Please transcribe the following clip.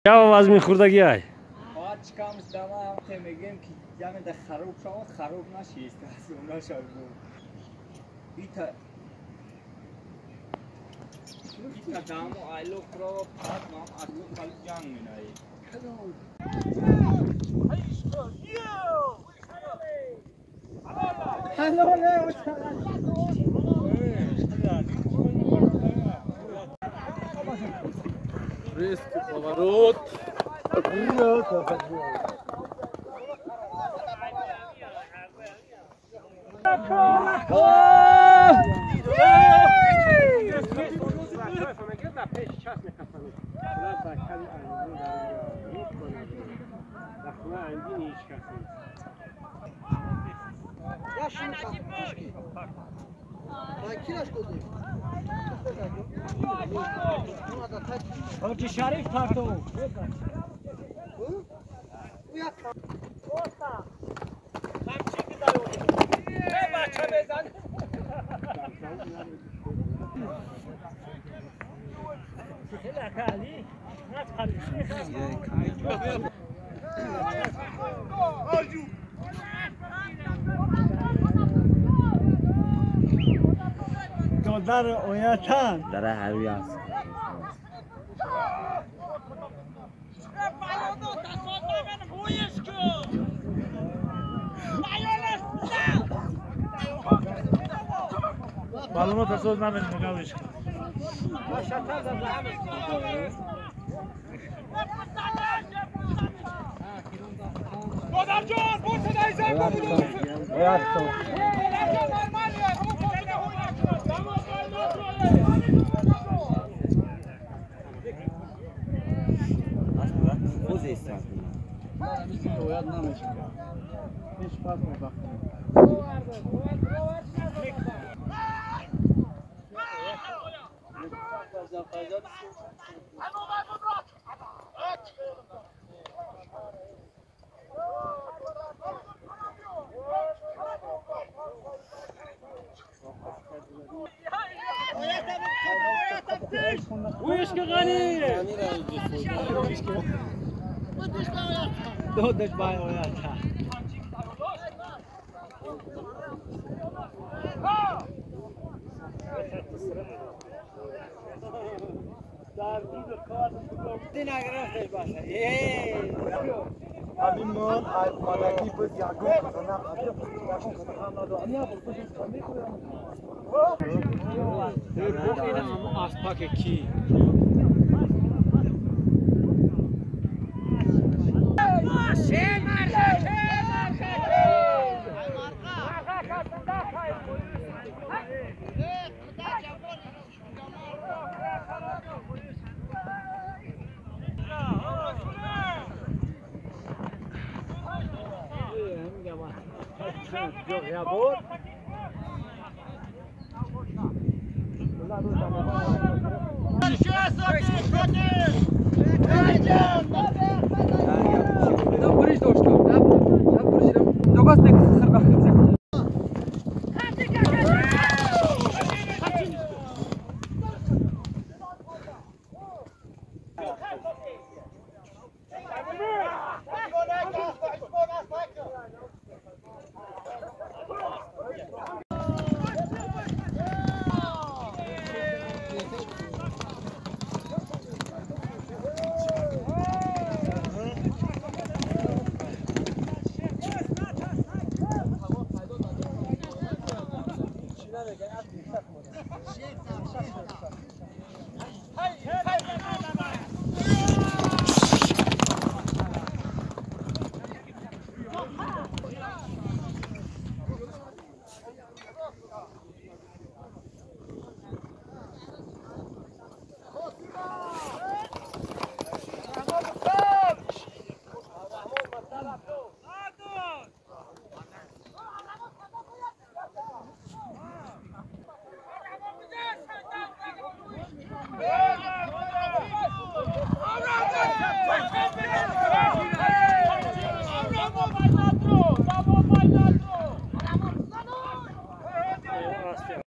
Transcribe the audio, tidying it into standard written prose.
جواب از میخوردگی های آج کم دم هم که میگیم که جمع ده خروب شما خروب نشیست از اونا شد بود ایتا دم و ایلو کرو پاک مام ادو خل جنگ مینایی Risk поворот. Hoca Şerif tartı. در اویتان در هروی هست بالوما تصود نمید مقاوش کن مادر جان برسه نیزن بودم خوز ایستان باید نمیشه هیچ پاس میبخت ويش كغني دودش بای اویتان Din agrafte başa. همین من از مالکی بود یاگو کنم اینم از پاک کی Yok ya bu.